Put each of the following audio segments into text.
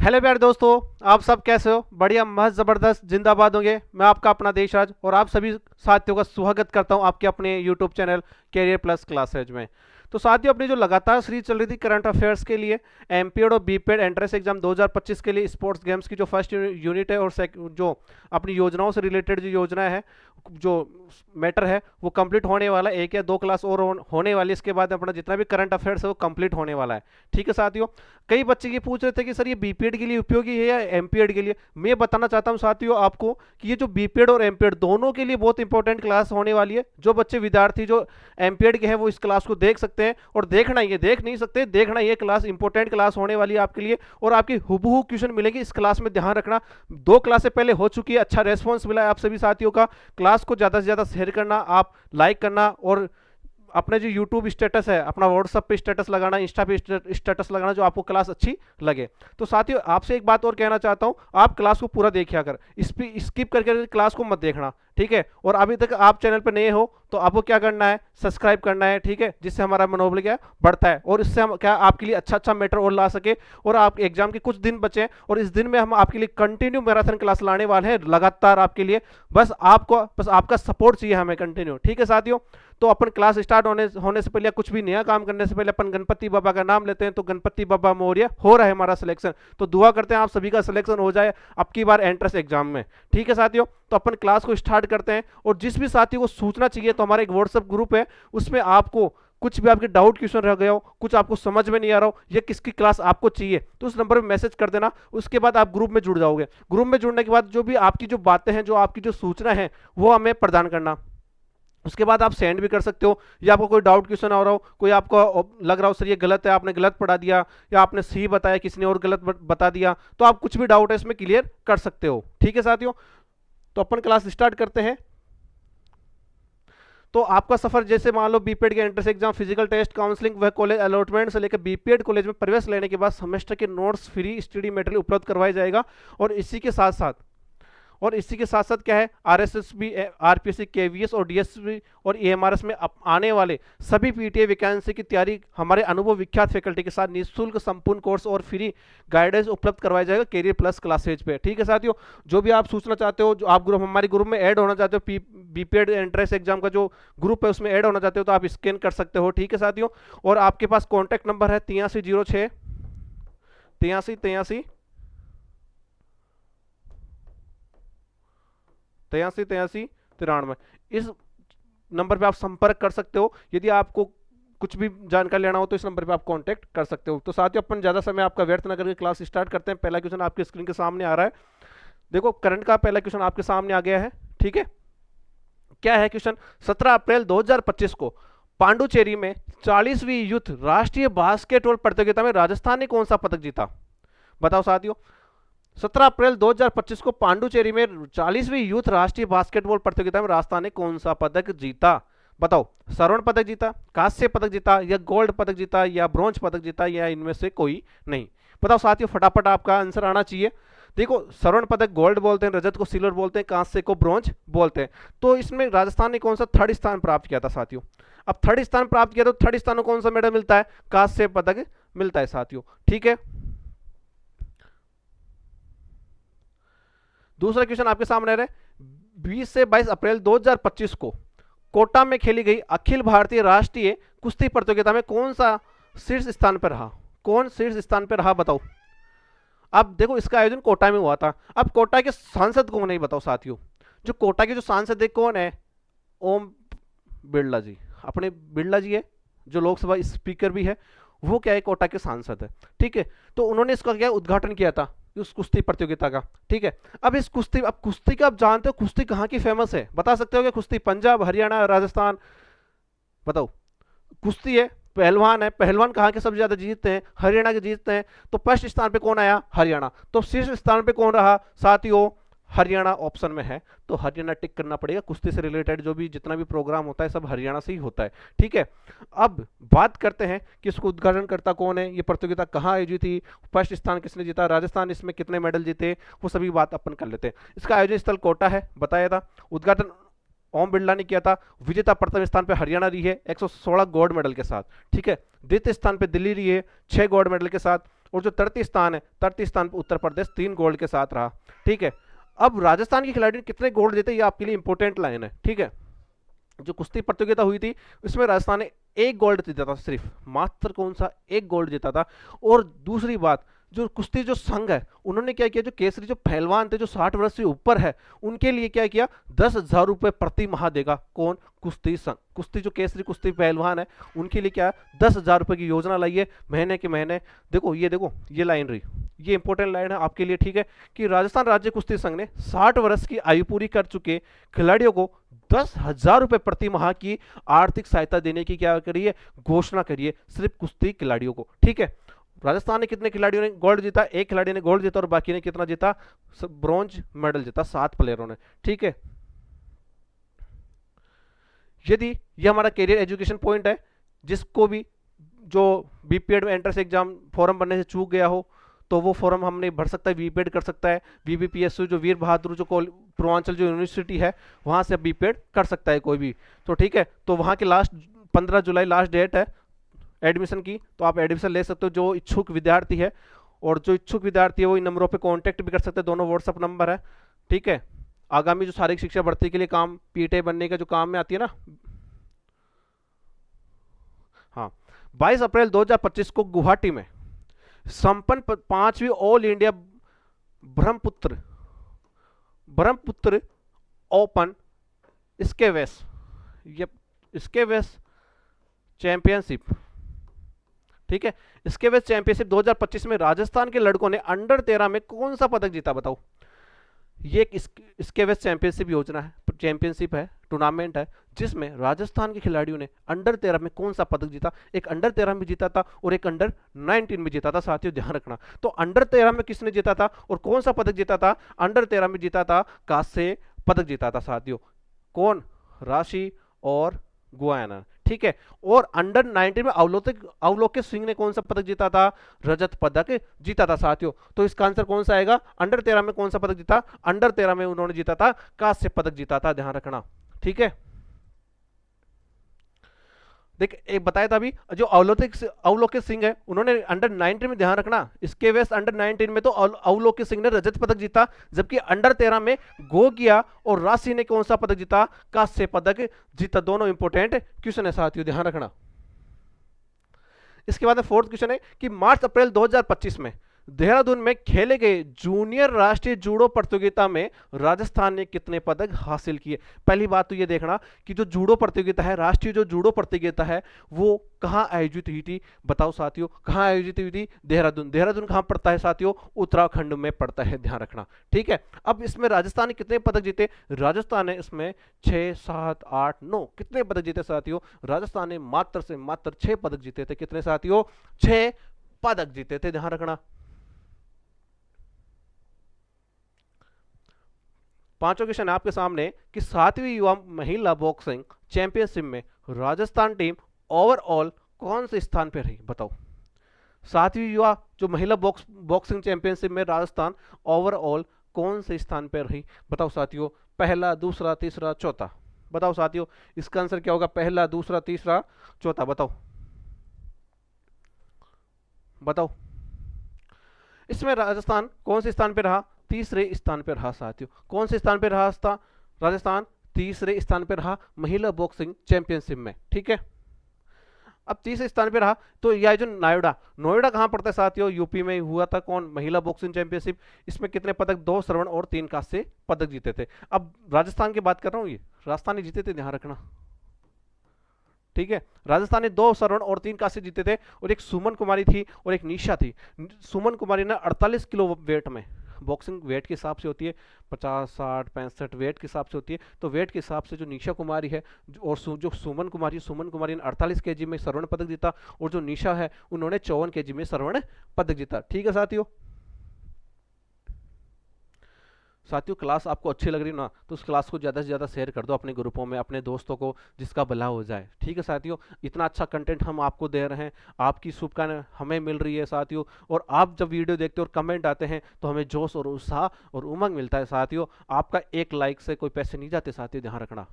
Hello प्यारे दोस्तों। आप सब कैसे हो? बढ़िया, मस्त, ज़बरदस्त, जिंदाबाद होंगे। मैं आपका अपना देशराज और आप सभी साथियों का स्वागत करता हूं आपके अपने YouTube channel career plus classes में। तो साथियों, अपनी जो लगातार सीरीज चल रही थी करंट अफेयर्स के लिए, एमपीएड और बीपीएड एंट्रेंस एग्जाम 2025 के लिए स्पोर्ट्स गेम्स की जो फर्स्ट यूनिट है और जो अपनी योजनाओं से रिलेटेड जो योजना है, जो मैटर है, वो कंप्लीट होने वाला है। एक या दो क्लास और होने वाली, इसके बाद अपना जितना भी करंट अफेयर्स है वो कंप्लीट होने वाला है। ठीक है साथियों, कई बच्चे ये पूछ रहे थे कि सर ये बीपीएड के लिए उपयोगी है या एमपीएड के लिए। मैं बताना चाहता हूं साथियों आपको कि ये जो बीपीएड और एमपीएड दोनों के लिए बहुत इंपॉर्टेंट क्लास होने वाली है। जो बच्चे विद्यार्थी जो एमपीएड के हैं वो इस क्लास को देख सकते हैं, और देखना ही है, देख नहीं सकते, देखना ही है। क्लास इंपॉर्टेंट क्लास होने वाली है आपके लिए, और आपकी हुबहू क्वेश्चन मिलेंगे इस क्लास में, ध्यान रखना। दो क्लासें पहले हो चुकी है, अच्छा रेस्पॉन्स मिला है आप सभी साथियों का। क्लास को ज़्यादा से ज़्यादा शेयर करना, आप लाइक करना, और अपने जो यूट्यूब स्टेटस है, अपना व्हाट्सएप पे स्टेटस लगाना, इंस्टा पे स्टेटस लगाना, जो आपको क्लास अच्छी लगे। तो साथियों, आपसे एक बात और कहना चाहता हूं, आप क्लास को पूरा देखिए, अगर स्किप करके क्लास को मत देखना, ठीक है। और अभी तक आप चैनल पर नए हो तो आपको क्या करना है, सब्सक्राइब करना है, ठीक है, जिससे हमारा मनोबल क्या बढ़ता है, और इससे हम क्या आपके लिए अच्छा अच्छा मैटर और ला सके। और आप एग्जाम के कुछ दिन बचे हैं, और इस दिन में हम आपके लिए कंटिन्यू मैराथन क्लास लाने वाले हैं, लगातार आपके लिए। बस आपका सपोर्ट चाहिए हमें कंटिन्यू, ठीक है साथियों। तो अपन क्लास स्टार्ट होने से पहले, कुछ भी नया काम करने से पहले, अपन गणपति बाबा का नाम लेते हैं। तो गणपति बाबा मौर्य, हो रहा है हमारा सिलेक्शन, तो दुआ करते हैं आप सभी का सिलेक्शन हो जाए अब की बार एंट्रेंस एग्जाम में, ठीक है साथियों। तो अपन क्लास को स्टार्ट करते हैं, और जिस भी साथी को सूचना चाहिए तो हमारा एक व्हाट्सएप ग्रुप है, उसमें आपको कुछ भी आपके डाउट क्वेश्चन रह गए हो, कुछ आपको समझ में नहीं आ रहा हो, या किसकी क्लास आपको चाहिए, तो उस नंबर पे मैसेज कर देना। उसके बाद आप ग्रुप में जुड़ जाओगे। ग्रुप में जुड़ने के बाद जो भी आपकी जो बातें हैं, जो आपकी जो सूचना है, वो हमें प्रदान करना। उसके बाद आप सेंड भी कर सकते हो, या आपको कोई डाउट क्वेश्चन आ रहा हो, कोई आपको लग रहा हो सर ये गलत है, आपने गलत पढ़ा दिया, या आपने सी बताया किसी ने और गलत बता दिया, तो आप कुछ भी डाउट है इसमें क्लियर कर सकते हो, ठीक है साथियों। तो अपन क्लास स्टार्ट करते हैं। तो आपका सफर, जैसे मान लो बीपीएड के entrance exam, physical test, counselling, वह कॉलेज अलॉटमेंट से लेकर बीपीएड कॉलेज में प्रवेश लेने के बाद सेमेस्टर के नोट्स, फ्री स्टडी मटेरियल उपलब्ध करवाया जाएगा। और इसी के साथ साथ क्या है, आरएसएसबी, आरपीएससी, केवीएस और डीएसबी और एएमआरएस में आने वाले सभी पीटीए वैकेंसी की तैयारी हमारे अनुभव विख्यात फैकल्टी के साथ निःशुल्क संपूर्ण कोर्स और फ्री गाइडेंस उपलब्ध करवाया जाएगा कैरियर प्लस क्लासेज पे, ठीक है साथियों। जो भी आप सूचना चाहते हो, जो आप हमारे ग्रुप में ऐड होना चाहते हो, बीपीएड एंट्रेंस एग्जाम का जो ग्रुप है उसमें ऐड होना चाहते हो, तो आप स्कैन कर सकते हो, ठीक है साथियों। और आपके पास कॉन्टैक्ट नंबर है 8306 83 83 93। इस नंबर पे आप संपर्क कर सकते हो, यदि आपको कुछ भी जानकारी लेना हो तो इस नंबर पे आप कांटेक्ट कर सकते हो। तो साथियों, अपन ज्यादा समय आपका व्यर्थ ना करके क्लास स्टार्ट करते हैं। पहला क्वेश्चन आपके स्क्रीन के सामने आ रहा है, देखो करंट का पहला क्वेश्चन आपके सामने आ गया है, ठीक है। क्या है क्वेश्चन? 17 अप्रैल 2025 को पांडुचेरी में 40वीं यूथ राष्ट्रीय बास्केटबॉल प्रतियोगिता में राजस्थान ने कौन सा पदक जीता? बताओ साथियों। 17 अप्रैल 2025 को पांडुचेरी में 40वीं यूथ राष्ट्रीय बास्केटबॉल प्रतियोगिता में राजस्थान ने कौन सा पदक जीता? बताओ। स्वर्ण पदक जीता, कांस्य पदक जीता, या गोल्ड पदक जीता, या ब्रॉन्ज पदक जीता, या इनमें से कोई नहीं? बताओ साथियों, फटाफट आपका आंसर आना चाहिए। देखो, स्वर्ण पदक गोल्ड बोलते हैं, रजत को सिल्वर बोलते हैं, कांस्य को ब्रॉन्ज बोलते हैं। तो इसमें राजस्थान ने कौन सा थर्ड स्थान प्राप्त किया था साथियों? अब थर्ड स्थान प्राप्त किया तो थर्ड स्थान को कौन सा मेडल मिलता है? कांस्य पदक मिलता है साथियों, ठीक है। दूसरा क्वेश्चन आपके सामने है, 20 से 22 अप्रैल 2025 को कोटा में खेली गई अखिल भारतीय राष्ट्रीय कुश्ती प्रतियोगिता में कौन सा शीर्ष स्थान पर रहा? कौन शीर्ष स्थान पर रहा? बताओ। अब देखो, इसका आयोजन कोटा में हुआ था। अब कोटा के सांसद कौन है बताओ साथियों। जो कोटा के जो सांसद है कौन है? ओम बिरला जी, अपने बिरला जी है, जो लोकसभा स्पीकर भी है, वो क्या है, कोटा के सांसद है, ठीक है। तो उन्होंने इसका क्या उद्घाटन किया था, उस कुश्ती प्रतियोगिता का, ठीक है। अब कुश्ती का आप जानते हो, कुश्ती कहाँ की फेमस है? बता सकते हो क्या? कुश्ती पंजाब, हरियाणा, राजस्थान? बताओ। कुश्ती है, पहलवान है, पहलवान कहाँ के सबसे ज्यादा जीतते हैं? हरियाणा के जीतते हैं। तो फर्स्ट स्थान पे कौन आया? हरियाणा। तो शीर्ष स्थान पे कौन रहा साथियों? हरियाणा ऑप्शन में है, तो हरियाणा टिक करना पड़ेगा। कुश्ती से रिलेटेड जो भी जितना भी प्रोग्राम होता है सब हरियाणा से ही होता है, ठीक है। अब बात करते हैं कि इसको उद्घाटन करता कौन है, ये प्रतियोगिता कहाँ आयोजित थी, फर्स्ट स्थान किसने जीता, राजस्थान इसमें कितने मेडल जीते, वो सभी बात अपन कर लेते हैं। इसका आयोजन स्थल कोटा है, बताया था। उद्घाटन ओम बिरला ने किया था। विजेता प्रथम स्थान पे हरियाणा रही है 116 गोल्ड मेडल के साथ, ठीक है। द्वितीय स्थान पे दिल्ली रही है 6 गोल्ड मेडल के साथ, और जो तृतीय स्थान है, तृतीय स्थान पर उत्तर प्रदेश 3 गोल्ड के साथ रहा। ठीक है, अब राजस्थान के खिलाड़ी ने कितने गोल्ड जीते ये आपके लिए इंपॉर्टेंट लाइन है। ठीक है, जो कुश्ती प्रतियोगिता हुई थी उसमें राजस्थान ने 1 गोल्ड जीता था, सिर्फ मात्र कौन सा 1 गोल्ड जीता था। और दूसरी बात, जो कुश्ती जो संघ है उन्होंने क्या किया, जो केसरी जो पहलवान थे जो 60 वर्ष से ऊपर है उनके लिए क्या किया, 10,000 रुपए प्रति माह देगा। कौन? कुश्ती संघ, कुश्ती जो केसरी कुश्ती पहलवान है उनके लिए क्या 10,000 रुपए की योजना लाई है महीने के महीने। देखो ये लाइन रही, ये इंपॉर्टेंट लाइन है आपके लिए। ठीक है, कि राजस्थान राज्य कुश्ती संघ ने 60 वर्ष की आयु पूरी कर चुके खिलाड़ियों को 10,000 रुपए प्रति माह की आर्थिक सहायता देने की क्या करिए, घोषणा करिए, सिर्फ कुश्ती खिलाड़ियों को। ठीक है, राजस्थान ने कितने खिलाड़ियों ने गोल्ड जीता, 1 खिलाड़ी ने गोल्ड जीता और बाकी ने कितना जीता, ब्रॉन्ज मेडल जीता, 7 प्लेयरों ने। ठीक है, यदि ये हमारा कैरियर एजुकेशन पॉइंट है, जिसको भी जो बीपीएड में एंट्रेंस एग्जाम फॉर्म भरने से चूक गया हो तो वो फॉर्म हमने भर सकता है, बीपीएड कर सकता है। बीबीपीएसयू जो वीर बहादुर जो पूर्वांचल जो यूनिवर्सिटी है वहां से बीपीएड कर सकता है कोई भी। तो ठीक है, तो वहां की लास्ट 15 जुलाई लास्ट डेट है एडमिशन की, तो आप एडमिशन ले सकते हो जो इच्छुक विद्यार्थी है। और जो इच्छुक विद्यार्थी है वो इन नंबरों पे कांटेक्ट भी कर सकते हैं, दोनों व्हाट्सअप नंबर है। ठीक है, आगामी जो शारीरिक शिक्षा भर्ती के लिए काम पीटे बनने का जो काम में आती है ना, हाँ, 22 अप्रैल 2025 को गुवाहाटी में संपन्न 5वीं all India Brahmaputra Brahmaputra open स्केवेस स्केवेस चैंपियनशिप। ठीक है, स्केवेस चैंपियनशिप 2025 में राजस्थान के लड़कों ने अंडर 13 में कौन सा पदक जीता, बताओ। ये एक स्केवेस चैंपियनशिप योजना है, चैंपियनशिप है, टूर्नामेंट है, जिसमें राजस्थान के खिलाड़ियों ने अंडर 13 में कौन सा पदक जीता। एक अंडर 13 में जीता था और एक अंडर 19 में जीता था, साथियों ध्यान रखना। तो अंडर 13 में किसने जीता था और कौन सा पदक जीता था? अंडर 13 में जीता था, कांस्य पदक जीता था साथियों। कौन? राशि और गुआना। ठीक है, और अंडर 19 में अवलोकित सिंह ने कौन सा पदक जीता था? रजत पदक जीता था साथियों। तो इसका आंसर कौन सा आएगा? अंडर 13 में कौन सा पदक जीता? अंडर 13 में उन्होंने जीता था, कांस्य पदक जीता था, ध्यान रखना। ठीक है, देख एक बताया था अभी, जो अवलोकित सिंह है उन्होंने अंडर 19 में, ध्यान रखना, इसके वेस्ट अंडर 19 में तो अवलोकित सिंह ने रजत पदक जीता, जबकि अंडर 13 में गोगिया और राशि ने कौन सा पदक जीता? कांस्य पदक जीता। दोनों इंपोर्टेंट क्वेश्चन है साथियों, ध्यान रखना। इसके बाद 4th क्वेश्चन है कि मार्च अप्रैल 2025 में देहरादून में खेले गए जूनियर राष्ट्रीय जूडो प्रतियोगिता में राजस्थान ने कितने पदक हासिल किए? पहली बात तो ये देखना कि जो जूडो प्रतियोगिता है, राष्ट्रीय जो जूडो प्रतियोगिता है, वो कहाँ आयोजित हुई थी, बताओ साथियों, कहाँ आयोजित हुई थी? देहरादून। देहरादून कहाँ पड़ता है साथियों? उत्तराखंड में पड़ता है, ध्यान रखना। ठीक है, अब इसमें राजस्थान ने कितने पदक जीते? राजस्थान ने इसमें 6, 7, 8, 9 कितने पदक जीते साथियों? राजस्थान ने मात्र से मात्र 6 पदक जीते थे। कितने साथियों? 6 पदक जीते थे, ध्यान रखना। 5वां क्वेश्चन है आपके सामने कि 7वीं युवा महिला बॉक्सिंग चैंपियनशिप में राजस्थान टीम ओवरऑल कौन से स्थान पर रही, बताओ। 7वीं युवा जो महिला बॉक्सिंग चैंपियनशिप में राजस्थान ओवरऑल कौन से स्थान पर रही, बताओ साथियों। पहला, दूसरा, तीसरा, चौथा, बताओ साथियों। इसका आंसर क्या होगा? पहला, दूसरा, तीसरा, चौथा, बताओ बताओ। इसमें राजस्थान कौन से स्थान पर रहा? तीसरे स्थान पर रहा साथियों। कौन से स्थान पर रहा था राजस्थान? तीसरे स्थान पर रहा महिला बॉक्सिंग चैंपियनशिप में। ठीक है, अब तीसरे स्थान पर रहा। तो यह जो नोएडा कहां पड़ता है साथियों? यूपी में हुआ था। कौन? महिला बॉक्सिंग चैंपियनशिप। इसमें कितने पदक? 2 स्वर्ण और 3 कांस्य पदक जीते थे। अब राजस्थान की बात कर रहा हूं, ये राजस्थान जीते थे, ध्यान रखना। ठीक है, राजस्थान ने 2 स्वर्ण और 3 कांस्य जीते थे, और एक सुमन कुमारी थी और एक निशा थी। सुमन कुमारी ने 48 किलो वेट में, बॉक्सिंग वेट के हिसाब से होती है 50, 60, 65 वेट के हिसाब से होती है, तो वेट के हिसाब से जो निशा कुमारी है और जो सुमन कुमारी ने 48 केजी में स्वर्ण पदक जीता, और जो निशा है उन्होंने 54 केजी में स्वर्ण पदक जीता। ठीक है साथियों, क्लास आपको अच्छी लग रही ना, तो उस क्लास को ज़्यादा से ज़्यादा शेयर कर दो अपने ग्रुपों में, अपने दोस्तों को, जिसका भला हो जाए। ठीक है साथियों, इतना अच्छा कंटेंट हम आपको दे रहे हैं, आपकी शुभकामनाएं हमें मिल रही है साथियों, और आप जब वीडियो देखते हो और कमेंट आते हैं तो हमें जोश और उत्साह और उमंग मिलता है साथियों। आपका एक लाइक से कोई पैसे नहीं जाते साथियों, ध्यान रखना।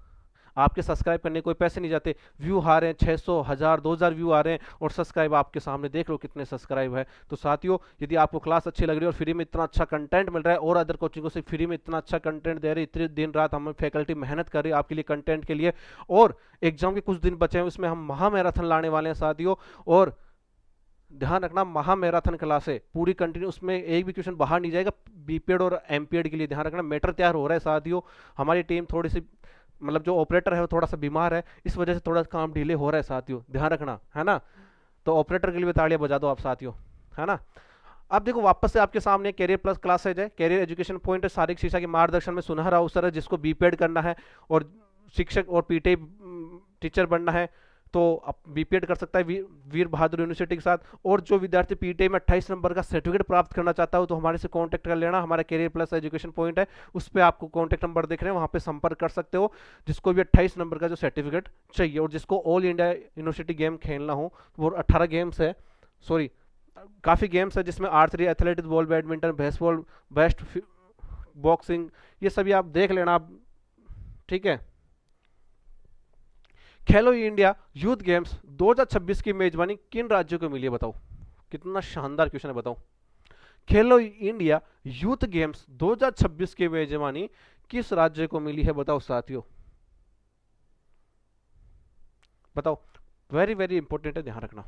आपके सब्सक्राइब करने कोई पैसे नहीं जाते, व्यू आ रहे हैं 600, 1000, 2000 व्यू आ रहे हैं और सब्सक्राइब आपके सामने देख लो कितने सब्सक्राइब है। तो साथियों, यदि आपको क्लास अच्छी लग रही है और फ्री में इतना अच्छा कंटेंट मिल रहा है और अदर कोचिंगों से फ्री में इतना अच्छा कंटेंट दे रहे हैं, इतने दिन रात हम फैकल्टी मेहनत कर रही है आपके लिए कंटेंट के लिए, और एग्जाम के कुछ दिन बचे हैं उसमें हम महा मैराथन लाने वाले हैं साथियों। और ध्यान रखना, महा मैराथन क्लास है पूरी कंटिन्यू, उसमें एक भी क्वेश्चन बाहर नहीं जाएगा। बीपीएड और एमपीएड के लिए ध्यान रखना, मैटर तैयार हो रहा है साथियों। हमारी टीम थोड़ी सी, मतलब जो ऑपरेटर है वो थोड़ा सा बीमार है, इस वजह से थोड़ा काम डिले हो रहा है साथियों, ध्यान रखना है ना। तो ऑपरेटर के लिए भी तालियां बजा दो आप साथियों, है ना। अब देखो वापस से आपके सामने कैरियर प्लस क्लासेज है, कैरियर एजुकेशन पॉइंट है, शारीरिक शिक्षा के मार्गदर्शन में सुनहरा अवसर है जिसको बीपीएड करना है और शिक्षक और पीटी टीचर बनना है तो अब बीपीएड कर सकता है वीर बहादुर यूनिवर्सिटी के साथ। और जो विद्यार्थी पीटी में 28 नंबर का सर्टिफिकेट प्राप्त करना चाहता हो तो हमारे से कांटेक्ट कर लेना, हमारा कैरियर प्लस एजुकेशन पॉइंट है, उस पर आपको कांटेक्ट नंबर दिख रहे हैं, वहां पे संपर्क कर सकते हो। जिसको भी 28 नंबर का जो सर्टिफिकेट चाहिए और जिसको ऑल इंडिया यूनिवर्सिटी गेम खेलना हो, वो 18 गेम्स है, सॉरी काफ़ी गेम्स है जिसमें archery, athletics, ball badminton, baseball, best boxing, ये सभी आप देख लेना आप, ठीक है। खेलो इंडिया यूथ गेम्स 2026 की मेजबानी किन राज्यों को मिली है बताओ, कितना शानदार क्वेश्चन है बताओ। खेलो इंडिया यूथ गेम्स 2026 की मेजबानी किस राज्य को मिली है बताओ साथियों, बताओ। वेरी वेरी इंपॉर्टेंट है, ध्यान रखना,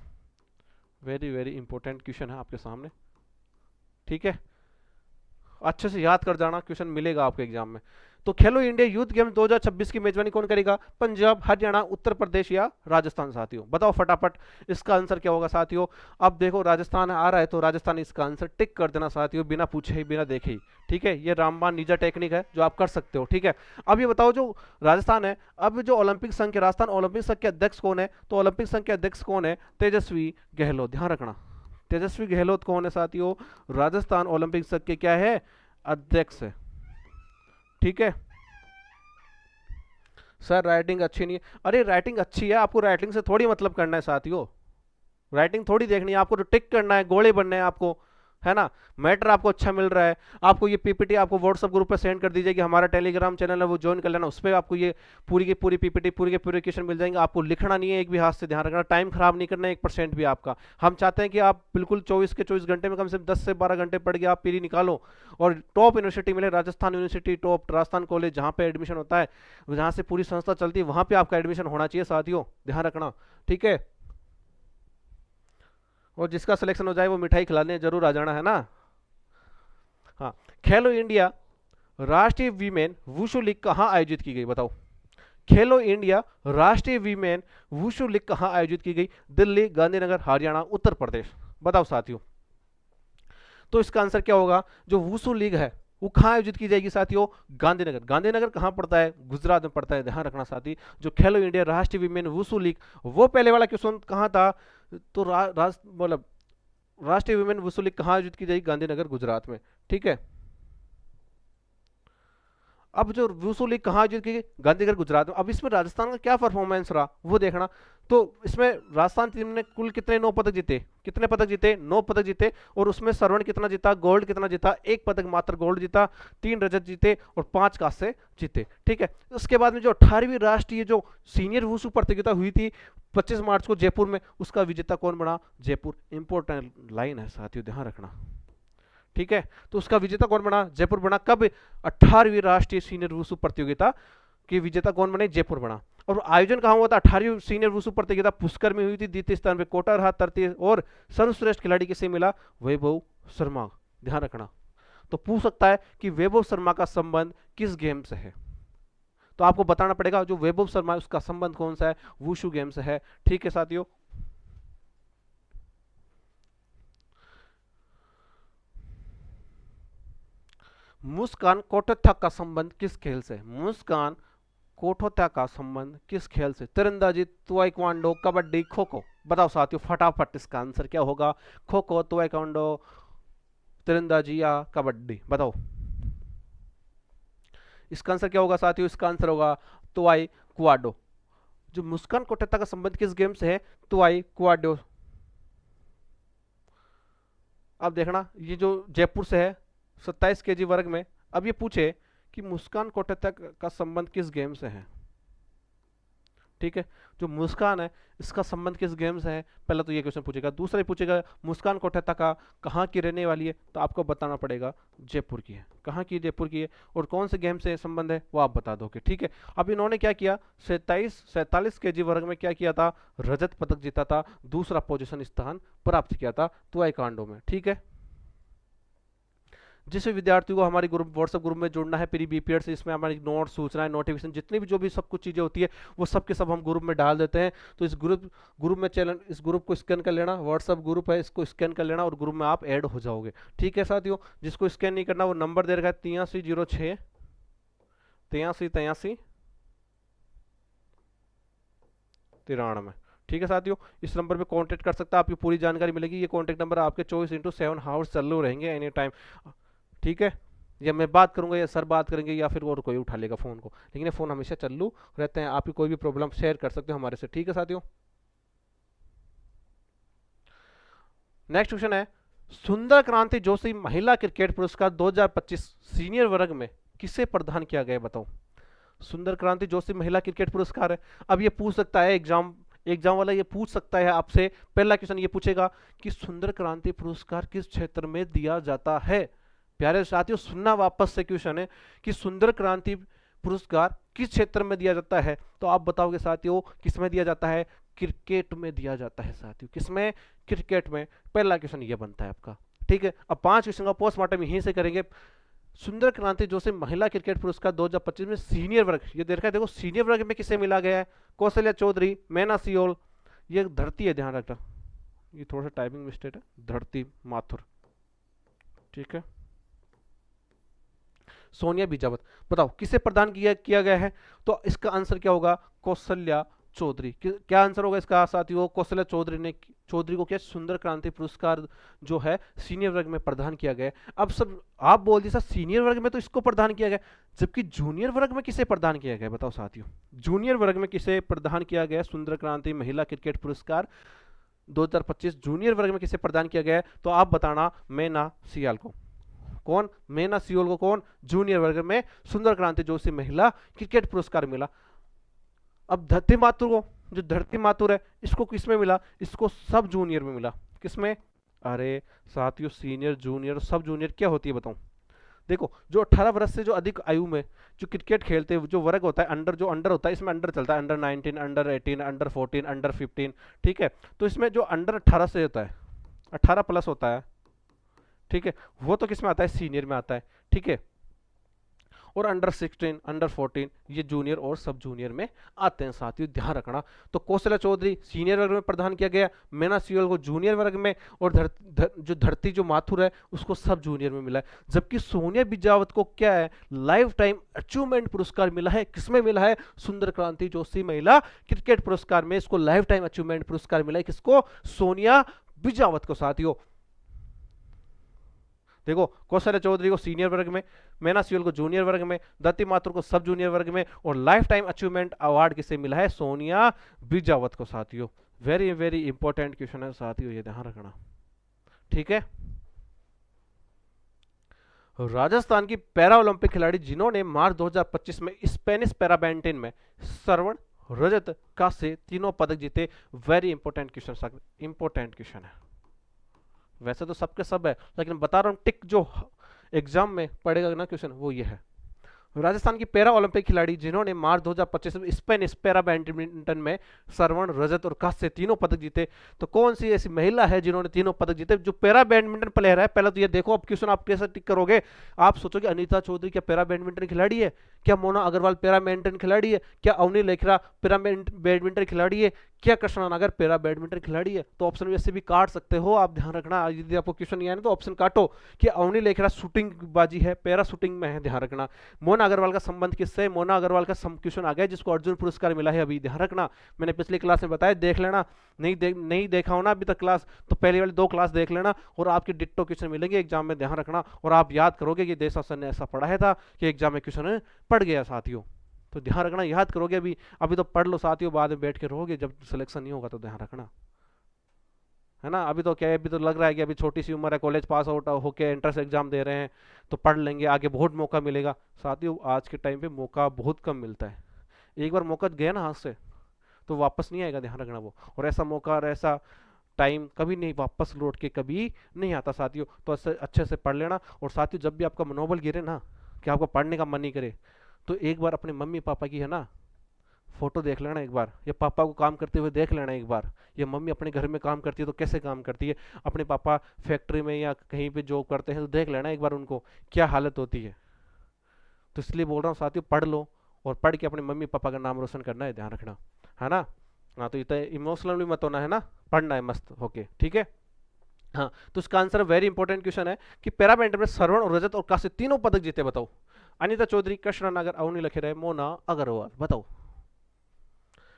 वेरी वेरी इंपॉर्टेंट क्वेश्चन है आपके सामने, ठीक है। अच्छे से याद कर जाना, क्वेश्चन मिलेगा आपके एग्जाम में। तो खेलो इंडिया यूथ गेम्स 2026 की मेजबानी कौन करेगा, पंजाब, हरियाणा, उत्तर प्रदेश या राजस्थान साथियों, बताओ फटाफट इसका आंसर क्या होगा साथियों। अब देखो राजस्थान आ रहा है तो राजस्थान इसका आंसर टिक कर देना साथियों, बिना पूछे ही बिना देखे ही, ठीक है। ये रामबाण निजा टेक्निक है जो आप कर सकते हो, ठीक है। अब ये बताओ जो राजस्थान है, अब जो ओलंपिक संघ के, राजस्थान ओलंपिक संघ के अध्यक्ष कौन है, तो ओलंपिक संघ के अध्यक्ष कौन है, तेजस्वी गहलोत, ध्यान रखना। तेजस्वी गहलोत कौन है साथियों, राजस्थान ओलंपिक संघ के क्या है, अध्यक्ष है, ठीक है। सर राइटिंग अच्छी नहीं है, अरे राइटिंग अच्छी है, आपको राइटिंग से थोड़ी मतलब करना है साथियों, राइटिंग थोड़ी देखनी है आपको, तो टिक करना है, गोले बनने हैं आपको, है ना। मैटर आपको अच्छा मिल रहा है, आपको ये पीपीटी आपको व्हाट्सएप ग्रुप पे सेंड कर दी जाएगी, हमारा टेलीग्राम चैनल है वो ज्वाइन कर लेना, उस पर आपको ये पूरी की पूरी पीपीटी, पूरी के पूरे क्वेश्चन मिल जाएंगे। आपको लिखना नहीं है एक भी हाथ से, ध्यान रखना, टाइम खराब नहीं करना है 1% भी आपका। हम चाहते हैं कि आप बिल्कुल 24 के 24 घंटे में कम से कम 10 से 12 घंटे पढ़ के आप पीरी निकालो और टॉप यूनिवर्सिटी मिले, Rajasthan university top, Rajasthan college जहाँ पे एडमिशन होता है, जहाँ से पूरी संस्था चलती है, वहाँ पे आपका एडमिशन होना चाहिए साथियों, ध्यान रखना, ठीक है। और जिसका सिलेक्शन हो जाए वो मिठाई खिलाने जरूर आ जाना, है ना। हाँ, खेलो इंडिया राष्ट्रीय वीमेन वुशु लीग कहाँ आयोजित की गई बताओ। खेलो इंडिया राष्ट्रीय वीमेन वुशु लीग कहाँ आयोजित की गई, दिल्ली, गांधीनगर, हरियाणा, उत्तर प्रदेश, बताओ साथियों। तो इसका आंसर क्या होगा, जो वुशु लीग है वो कहाँ आयोजित की जाएगी साथियों, गांधीनगर। गांधीनगर कहाँ पड़ता है, गुजरात में पड़ता है, ध्यान रखना साथी। जो खेलो इंडिया राष्ट्रीय वीमेन वुशु लीग, वो पहले वाला क्वेश्चन कहाँ था, तो मतलब राष्ट्रीय वुमेन वुशु लीग कहाँ आयोजित की जाएगी, गांधीनगर, गुजरात में, ठीक है। अब जो वुशु लीग कहाँ आयोजित की गई, गांधीनगर, गुजरात में। अब इसमें राजस्थान का क्या परफॉर्मेंस रहा वो देखना। तो इसमें राजस्थान टीम ने कुल कितने 9 पदक जीते, कितने पदक जीते, 9 पदक जीते। और उसमें स्वर्ण कितना जीता, गोल्ड कितना जीता, 1 पदक मात्र गोल्ड जीता, 3 रजत जीते और 5 कांस्य जीते, ठीक है। उसके बाद में जो 18वीं राष्ट्रीय जो सीनियर वुशु प्रतियोगिता हुई थी 25 मार्च को जयपुर में, उसका विजेता कौन बना, जयपुर। इंपॉर्टेंट लाइन है साथियों, ध्यान रखना, ठीक है। तो उसका विजेता कौन बना, जयपुर बना। कब, 18वीं राष्ट्रीय सीनियर वुशु प्रतियोगिता की विजेता कौन बने, जयपुर बना। और आयोजन कहाँ हुआ था, 18वीं सीनियर वुशु प्रतियोगिता पुष्कर में हुई थी। द्वितीय स्थान पे कोटा रहा, तृतीय और सर्वश्रेष्ठ खिलाड़ी किसे मिला, वैभव शर्मा, ध्यान रखना। तो पूछ सकता है कि वैभव शर्मा का संबंध किस गेम से है, तो आपको बताना पड़ेगा जो वैभव शर्मा है उसका संबंध कौन सा है, वुशु गेम से है, ठीक है साथियों। मुस्कान कोटोथा का संबंध किस खेल से, मुस्कान कोटोथा का संबंध किस खेल से, तीरंदाजी, ताइक्वांडो, कबड्डी, खो खो, बताओ साथियों फटाफट इसका आंसर क्या होगा, खो खो, ताइक्वांडो, तीरंदाजी या कबड्डी, बताओ इसका आंसर क्या होगा साथियों। इसका आंसर होगा ताइक्वांडो। जो मुस्कान कोटोथा का संबंध किस गेम से है, ताइक्वांडो। अब देखना ये जो जयपुर से है 27 केजी वर्ग में। अब ये पूछे कि मुस्कान कोटक का संबंध किस गेम से है, ठीक है। जो मुस्कान है इसका संबंध किस गेम से है, पहला तो ये क्वेश्चन पूछेगा। दूसरा ये पूछेगा मुस्कान कोठेता कहाँ की रहने वाली है, तो आपको बताना पड़ेगा जयपुर की है। कहाँ की, जयपुर की है। और कौन से गेम से संबंध है वो आप बता दोगे, ठीक है। अब इन्होंने क्या किया, 47 केजी वर्ग में क्या किया था, रजत पदक जीता था, दूसरा पोजीशन स्थान प्राप्त किया था ताइक्वांडो में, ठीक है। जिस भी विद्यार्थी को हमारी ग्रुप व्हाट्सएप ग्रुप में जुड़ना है प्री बीपीएड से, इसमें हमारी नोट सूचनाएं नोटिफिकेशन जितनी भी जो भी सब कुछ चीज़ें होती है वो सब के सब हम ग्रुप में डाल देते हैं। तो इस ग्रुप में चैनल, इस ग्रुप को स्कैन कर लेना, व्हाट्सएप ग्रुप है इसको स्कैन कर लेना और ग्रुप में आप ऐड हो जाओगे, ठीक है साथियों। जिसको स्कैन नहीं करना वो नंबर दे रखा है 8306 83 93, ठीक है साथियों। इस नंबर पे कांटेक्ट कर सकता है, आपकी पूरी जानकारी मिलेगी। ये कांटेक्ट नंबर आपके 24/7 हावर्स चालू रहेंगे एनी टाइम, ठीक है। या मैं बात करूंगा या सर बात करेंगे या फिर और कोई उठा लेगा फोन को, लेकिन ये फोन हमेशा चालू रहते हैं। आपकी कोई भी प्रॉब्लम शेयर कर सकते हो हमारे से, ठीक है साथियों। नेक्स्ट क्वेश्चन है, सुंदर क्रांति जोशी महिला क्रिकेट पुरस्कार 2025 सीनियर वर्ग में किसे प्रदान किया गया, बताओ। सुंदर क्रांति जोशी महिला क्रिकेट पुरस्कार है। अब ये पूछ सकता है एग्जाम वाला, ये पूछ सकता है आपसे, पहला क्वेश्चन ये पूछेगा कि सुंदर क्रांति पुरस्कार किस क्षेत्र में दिया जाता है। प्यारे साथियों सुनना वापस से क्वेश्चन है कि सुंदर क्रांति पुरस्कार किस क्षेत्र में दिया जाता है, तो आप बताओगे साथियों किस में दिया जाता है, क्रिकेट में दिया जाता है साथियों, किसमें, क्रिकेट में। पहला क्वेश्चन ये बनता है आपका, ठीक है। अब 5 क्वेश्चन का पोस्टमार्टम यहीं से करेंगे। सुंदर क्रांति जोशी महिला क्रिकेट पुरस्कार 2025 में सीनियर वर्ग, ये देखा है देखो सीनियर वर्ग में किसे मिला गया है, कौशल्या चौधरी, मैना सियोल, ये धरती है, ध्यान रखना ये थोड़ा सा टाइपिंग मिस्टेक है, धरती माथुर, ठीक है। सोनिया बीजावत, बताओ किसे प्रदान किया गया है, तो इसका आंसर क्या होगा, कौशल्या चौधरी। क्या आंसर होगा इसका साथियों, कौशल्या चौधरी को क्या सुंदर क्रांति पुरस्कार जो है सीनियर वर्ग में प्रदान किया गया। अब सब आप बोल दिए सर सीनियर वर्ग में तो इसको प्रदान किया गया, जबकि जूनियर वर्ग में किसे प्रदान किया गया, बताओ साथियों। जूनियर वर्ग में किसे प्रदान किया गया सुंदर क्रांति महिला क्रिकेट पुरस्कार 2025 जूनियर वर्ग में किसे प्रदान किया गया है, तो आप बताना मैना सियाल को। कौन, मैना सियोल को कौन, जूनियर वर्ग में सुंदर क्रांति जोशी महिला क्रिकेट पुरस्कार मिला। अब धरती माथुर को, जो धरती माथुर है इसको किसमें मिला, इसको सब जूनियर में मिला, किसमें, अरे साथियों सीनियर जूनियर सब जूनियर क्या होती है बताऊं। देखो जो 18 वर्ष से जो अधिक आयु में जो क्रिकेट खेलते हैं जो वर्ग होता है अंडर, जो अंडर होता है इसमें अंडर चलता है, अंडर 19, अंडर 18, अंडर 14, अंडर 15, ठीक है। तो इसमें जो अंडर 18 से होता है, 18 प्लस होता है, ठीक है, वो तो किस में आता है, सीनियर में आता है, ठीक है। और अंडर 16, अंडर 14 ये जूनियर और सब जूनियर में आते हैं साथियों, ध्यान रखना। तो कौशल्या चौधरी सीनियर वर्ग में प्रदान किया गया, मैना सियोल को जूनियर वर्ग में, और जो धरती जो माथुर है उसको सब जूनियर में मिला है। जबकि सोनिया बीजावत को क्या है, लाइफ टाइम अचीवमेंट पुरस्कार मिला है, किसमें मिला है, सुंदर क्रांति जोशी महिला क्रिकेट पुरस्कार में इसको लाइफ टाइम अचीवमेंट पुरस्कार मिला है, किसको, सोनिया बीजावत को साथियों। देखो कौशल्या चौधरी को सीनियर वर्ग में, मैना सियोल को जूनियर वर्ग में, दत्ती माथुर को सब जूनियर वर्ग में, और लाइफ टाइम अचीवमेंट अवार्ड किसे मिला है, सोनिया बीजावत को साथियों। वेरी वेरी इंपॉर्टेंट क्वेश्चन है साथियों, ये ध्यान रखना, ठीक है। राजस्थान की पैरा ओलंपिक खिलाड़ी जिन्होंने मार्च 2025 में स्पेनिश पैरा बैडमिंटन में स्वर्ण, रजत, कांस्य तीनों पदक जीते, very important question, important question है। वैसे तो सबके सब है लेकिन बता रहा हूं टिक जो एग्जाम में पड़ेगा ना क्वेश्चन वो ये है। राजस्थान की पैरा ओलंपिक खिलाड़ी जिन्होंने मार्च 2025 में स्पेनिश पैरा बैडमिंटन में स्वर्ण, रजत और कांस्य तीनों पदक जीते, तो कौन सी ऐसी महिला है जिन्होंने तीनों पदक जीते। जो पैरा बैडमिंटन प्लेयर है, पहले तो ये देखो, अब क्वेश्चन आप कैसे टिक करोगे, आप सोचोगे अनीता चौधरी क्या पैरा बैडमिंटन खिलाड़ी है, क्या मोना अग्रवाल पैरा बैडमिंटन खिलाड़ी है, क्या अवनी लेखरा पैरा बैडमिंटन खिलाड़ी है, क्या कृष्णा नागर पैरा बैडमिंटन खिलाड़ी है। तो ऑप्शन वैसे भी काट सकते हो आप, ध्यान रखना, यदि आपको क्वेश्चन नहीं आया तो ऑप्शन काटो कि अवनी लेखरा शूटिंग बाजी है, पैरा शूटिंग में है, ध्यान रखना। मोना अग्रवाल का संबंध किससे, मोना अग्रवाल का क्वेश्चन आ गया जिसको अर्जुन पुरस्कार मिला है अभी, ध्यान रखना। मैंने पिछली क्लास में बताया, देख लेना, नहीं देखा हो ना अभी तक क्लास तो पहले वाली 2 क्लास देख लेना, और आपके डिट्टो क्वेश्चन मिलेंगे एग्जाम में, ध्यान रखना। और आप याद करोगे कि देशा सर ने ऐसा पढ़ाया था कि एग्जाम में क्वेश्चन पढ़ गया साथियों, तो ध्यान रखना, याद करोगे। अभी तो पढ़ लो साथियों, बाद में बैठ के रहोगे जब सिलेक्शन नहीं होगा तो ध्यान रखना, है ना। अभी तो क्या है, अभी तो लग रहा है कि अभी छोटी सी उम्र है, कॉलेज पास आउट होके एंट्रेंस एग्जाम दे रहे हैं तो पढ़ लेंगे, आगे बहुत मौका मिलेगा साथियों। आज के टाइम पे मौका बहुत कम मिलता है, एक बार मौका गया ना हाथ से तो वापस नहीं आएगा, ध्यान रखना वो। और ऐसा मौका और ऐसा टाइम कभी नहीं वापस लौट के कभी नहीं आता साथियों। तो अच्छे से पढ़ लेना। और साथियों जब भी आपका मनोबल गिरे ना, कि आपको पढ़ने का मन नहीं करे, तो एक बार अपने मम्मी पापा की है ना फोटो देख लेना एक बार, या पापा को काम करते हुए देख लेना एक बार, या मम्मी अपने घर में काम करती है तो कैसे काम करती है, अपने पापा फैक्ट्री में या कहीं पे जॉब करते हैं तो देख लेना एक बार उनको क्या हालत होती है। तो इसलिए बोल रहा हूँ साथियों, पढ़ लो और पढ़ के अपने मम्मी पापा का नाम रोशन करना है, ध्यान रखना, है ना। हाँ, तो इतना इमोशनल भी मत होना है ना, पढ़ना है मस्त होके, ठीक है। हाँ, तो इसका आंसर वेरी इंपॉर्टेंट क्वेश्चन है कि पैरा बैडमिंटन में स्वर्ण और रजत और कांस्य तीनों पदक जीते, बताओ। अनिता चौधरी, कृष्णा नागर, अवनी लखेरा, मोना अग्रवाल, बताओ।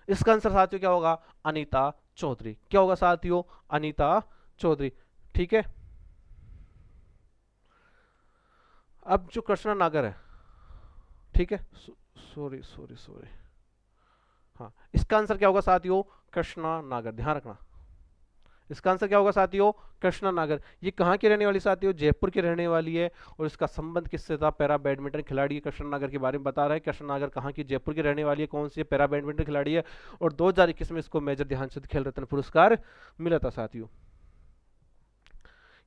इसका आंसर साथियों क्या होगा? अनीता चौधरी। क्या होगा साथियों? अनीता चौधरी, ठीक है। अब जो कृष्णा नागर है, ठीक है, सॉरी सॉरी सॉरी, हाँ, इसका आंसर क्या होगा साथियों? कृष्णा नागर, ध्यान रखना। इसका आंसर क्या होगा साथियों? कृष्णा नागर। ये कहाँ की रहने वाली साथियों? जयपुर की रहने वाली है। और इसका संबंध किससे था? पैरा बैडमिंटन खिलाड़ी कृष्णा नागर के बारे में बता रहा है। कृष्णा नागर कहाँ की? जयपुर की रहने वाली है। कौन सी है? पैरा बैडमिंटन खिलाड़ी है। और 2021 में इसको मेजर ध्यानचंद खेल रत्न पुरस्कार मिला था साथियों।